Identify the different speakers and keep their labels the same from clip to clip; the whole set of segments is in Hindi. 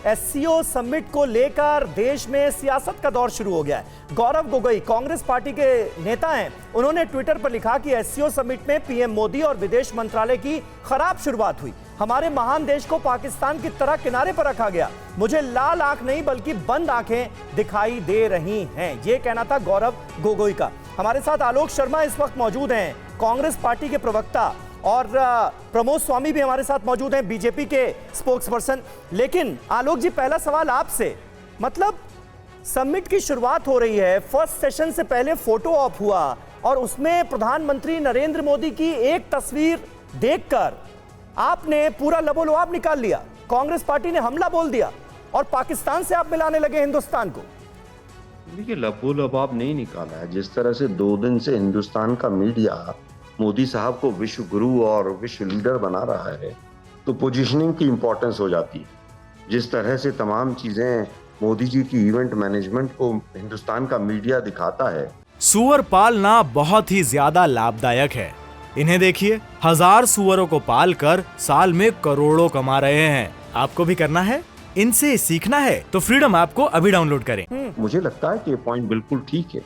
Speaker 1: एससीओ समिट को लेकर देश में सियासत का दौर शुरू हो गया है। गौरव गोगोई कांग्रेस पार्टी के नेता हैं, उन्होंने ट्विटर पर लिखा कि एससीओ समिट में पीएम मोदी और विदेश मंत्रालय की खराब शुरुआत हुई। हमारे महान देश को पाकिस्तान की तरह किनारे पर रखा गया। मुझे लाल आंख नहीं बल्कि बंद आंखें दिखाई दे रही हैं। यह कहना था गौरव गोगोई का। हमारे साथ आलोक शर्मा इस वक्त मौजूद हैं, कांग्रेस पार्टी के प्रवक्ता, और प्रमोद स्वामी भी हमारे साथ मौजूद हैं, बीजेपी के स्पोक्स पर्सन। लेकिन आलोक जी, पहला सवाल आपसे, मतलब समिट की शुरुआत हो रही है, फर्स्ट सेशन से पहले फोटो ऑप हुआ और उसमें प्रधानमंत्री नरेंद्र मोदी की एक तस्वीर देखकर आपने पूरा लबोलुआब निकाल लिया। कांग्रेस पार्टी ने हमला बोल दिया और पाकिस्तान से आप मिलाने लगे हिंदुस्तान को।
Speaker 2: देखिए, लबोलबाब नहीं निकाला है। जिस तरह से 2 दिन से हिंदुस्तान का मीडिया मोदी साहब को विश्व गुरु और विश्व लीडर बना रहा है, तो पोजीशनिंग की इंपॉर्टेंस हो जाती है। जिस तरह से तमाम चीजें मोदी जी की इवेंट मैनेजमेंट को हिंदुस्तान का मीडिया दिखाता है।
Speaker 3: सुअर पालना बहुत ही ज्यादा लाभदायक है। इन्हें देखिए, 1000 सुअरों को पालकर साल में करोड़ों कमा रहे हैं। आपको भी करना है, इनसे सीखना है तो फ्रीडम ऐप को अभी डाउनलोड करें।
Speaker 2: मुझे लगता है कि ये पॉइंट बिल्कुल ठीक है।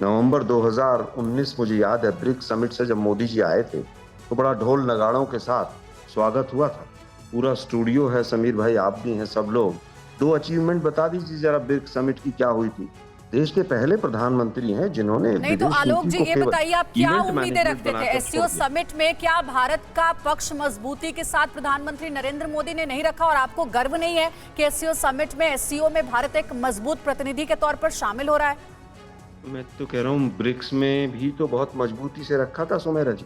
Speaker 2: नवंबर 2019 मुझे याद है, ब्रिक्स समिट से जब मोदी जी आए थे तो बड़ा ढोल नगाड़ों के साथ स्वागत हुआ था। पूरा स्टूडियो है, समीर भाई आप भी हैं, सब लोग। 2 अचीवमेंट बता दीजिए जरा ब्रिक्स समिट की क्या हुई थी। देश के पहले प्रधानमंत्री हैं जिन्होंने
Speaker 4: नहीं तो आलोक जी ये बताइए, आप क्या उम्मीदें रखते थे एससीओ समिट में? क्या भारत का पक्ष मजबूती के साथ प्रधानमंत्री नरेंद्र मोदी ने नहीं रखा और आपको गर्व नहीं है कि एससीओ समिट में एससीओ में भारत एक मजबूत प्रतिनिधि के तौर पर शामिल हो रहा है?
Speaker 2: मैं तो कह रहा हूँ ब्रिक्स में भी तो बहुत मजबूती से रखा था सुमेरा जी।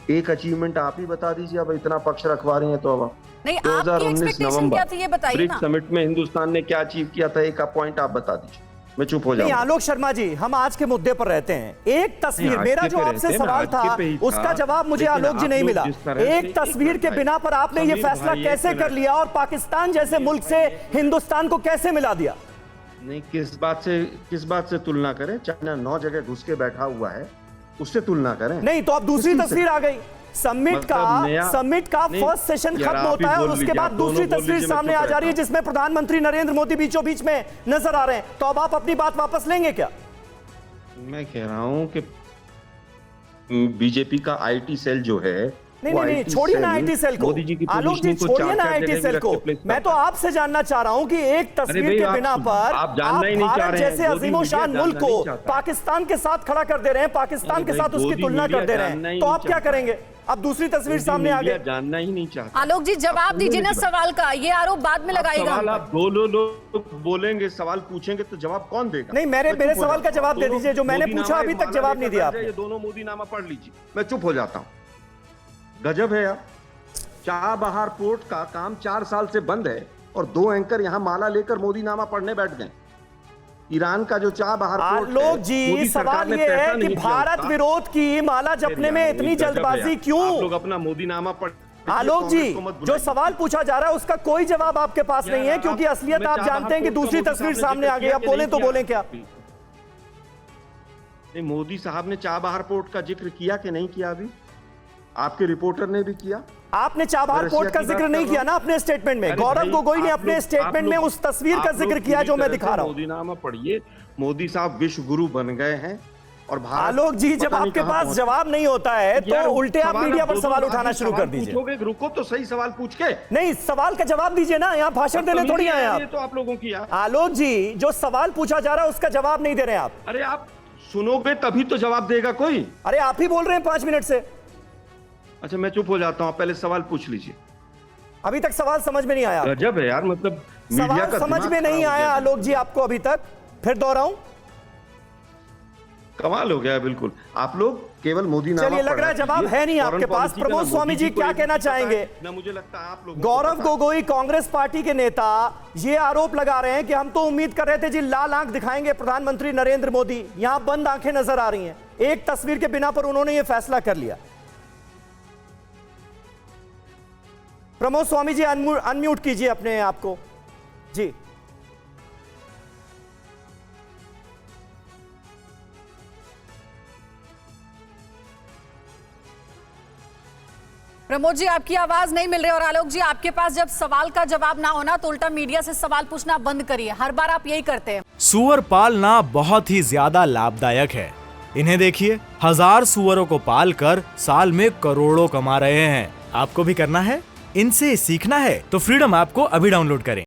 Speaker 2: एक अचीवमेंट आप ही बता दीजिए। अब इतना पक्ष रखवा रही हैं तो अब
Speaker 4: नहीं, आपकी एक्सपेक्टेशन क्या थी ये बताइए ना।
Speaker 2: ब्रिक्स समिट में हिंदुस्तान ने क्या अचीव किया था, एक पॉइंट आप बता दीजिए, मैं चुप हो
Speaker 1: नहीं, आलोक शर्मा जी, हम आज के मुद्दे पर रहते हैं। एक तस्वीर, मेरा जो आपसे सवाल था उसका जवाब मुझे आलोक जी नहीं मिला। एक तस्वीर के बिना पर आपने ये फैसला कैसे कर लिया और पाकिस्तान जैसे मुल्क से हिंदुस्तान को कैसे मिला दिया?
Speaker 2: नहीं, किस बात से तुलना करें? चाइना 9 जगह घुस के बैठा हुआ है, उससे तुलना करें।
Speaker 1: नहीं तो अब दूसरी तस्वीर आ गई। समिट का फर्स्ट सेशन खत्म होता है और उसके बाद दूसरी तस्वीर सामने आ जा रही है जिसमें प्रधानमंत्री नरेंद्र मोदी बीचों बीच में नजर आ रहे हैं। तो अब आप अपनी बात वापस लेंगे क्या?
Speaker 2: मैं कह रहा हूं कि बीजेपी का आईटी सेल जो है,
Speaker 1: नहीं, छोड़िए ना आईटी सेल को। आलोक जी, छोड़िए ना आईटी सेल को। मैं तो आपसे जानना चाह रहा हूं कि एक तस्वीर के बिना पर आप भारत जैसे अजीमोशान मुल्क को पाकिस्तान के साथ खड़ा कर दे रहे हैं, पाकिस्तान के साथ उसकी तुलना कर दे रहे हैं, तो आप क्या करेंगे? अब दूसरी तस्वीर सामने आ गई।
Speaker 2: जानना ही नहीं चाहता।
Speaker 4: आलोक जी, जवाब दीजिए ना सवाल का, ये आरोप बाद में लगाएगा।
Speaker 2: आप 2 लोग बोलेंगे, सवाल पूछेंगे तो जवाब कौन देगा?
Speaker 1: नहीं, मेरे सवाल का जवाब दे दीजिए, जो मैंने पूछा अभी तक जवाब नहीं दिया आपने।
Speaker 2: ये दोनों मोदीनामा पढ़ लीजिए, मैं चुप हो जाता हूँ। गजब है यार। चाबहार पोर्ट का काम 4 साल से बंद है और 2 एंकर यहाँ माला लेकर मोदीनामा पढ़ने बैठ गए। ईरान का जो चाबहार पोर्ट है,
Speaker 1: आलोक जी, सवाल ये है कि भारत विरोध की माला जपने में इतनी जल्दबाजी क्यों?
Speaker 2: आप लोग अपना मोदीनामा पढ़।
Speaker 1: आलोक जी, जो सवाल पूछा जा रहा है उसका कोई जवाब आपके पास नहीं है, क्योंकि असलियत आप जानते हैं कि दूसरी तस्वीर सामने आ गई। आप बोले तो बोले क्या?
Speaker 2: नहीं, मोदी साहब ने चाबहार पोर्ट का जिक्र किया कि नहीं किया? अभी आपके रिपोर्टर ने भी किया।
Speaker 1: आपने चाबहार पोर्ट का जिक्र नहीं किया ना अपने स्टेटमेंट में। गौरव गोगोई ने अपने स्टेटमेंट में उस तस्वीर का जिक्र किया जो मैं दिखा रहा हूं।
Speaker 2: मोदीनामा पढ़िए। मोदी साहब विश्व गुरु बन गए हैं और भारत।
Speaker 1: आलोक जी, जब आपके पास जवाब नहीं होता है तो उल्टे आप मीडिया पर सवाल उठाना शुरू कर दीजिए।
Speaker 2: रुको तो सही, सवाल पूछ के।
Speaker 1: नहीं, सवाल का जवाब दीजिए ना, यहाँ भाषण देने थोड़ी आए आप।
Speaker 2: तो आप लोगों की
Speaker 1: आलोक जी, जो सवाल पूछा जा रहा है उसका जवाब नहीं दे रहे आप।
Speaker 2: अरे आप सुनोगे तभी तो जवाब देगा कोई।
Speaker 1: अरे आप ही बोल रहे हैं 5 मिनट से।
Speaker 2: अच्छा, मैं चुप हो जाता हूं, पहले सवाल पूछ लीजिए।
Speaker 1: अभी तक सवाल समझ में नहीं आया।
Speaker 2: गजब है यार, मतलब
Speaker 1: सवाल समझ में नहीं आया आलोक जी आपको अभी तक? फिर दोहराऊं?
Speaker 2: कमाल हो गया बिल्कुल। आप लोग केवल मोदीनामा।
Speaker 1: चलिए, लग रहा है जवाब है नहीं आपके पास। प्रमोद स्वामी जी क्या कहना चाहेंगे?
Speaker 2: ना, मुझे लगता है आप लोग।
Speaker 1: गौरव गोगोई कांग्रेस पार्टी के नेता ये आरोप लगा रहे हैं कि हम तो उम्मीद कर रहे थे जी लाल आंख दिखाएंगे प्रधानमंत्री नरेंद्र मोदी, यहां बंद आंखें नजर आ रही हैं। एक तस्वीर के बिना पर उन्होंने ये फैसला कर लिया। प्रमोद स्वामी जी, अनम्यूट कीजिए अपने आप को जी।
Speaker 4: प्रमोद जी, आपकी आवाज नहीं मिल रही। और आलोक जी, आपके पास जब सवाल का जवाब ना होना तो उल्टा मीडिया से सवाल पूछना बंद करिए। हर बार आप यही करते हैं।
Speaker 3: सुअर पालना बहुत ही ज्यादा लाभदायक है। इन्हें देखिए, 1000 सुअरों को पालकर साल में करोड़ों कमा रहे हैं। आपको भी करना है, इनसे सीखना है तो फ्रीडम ऐप को अभी डाउनलोड करें।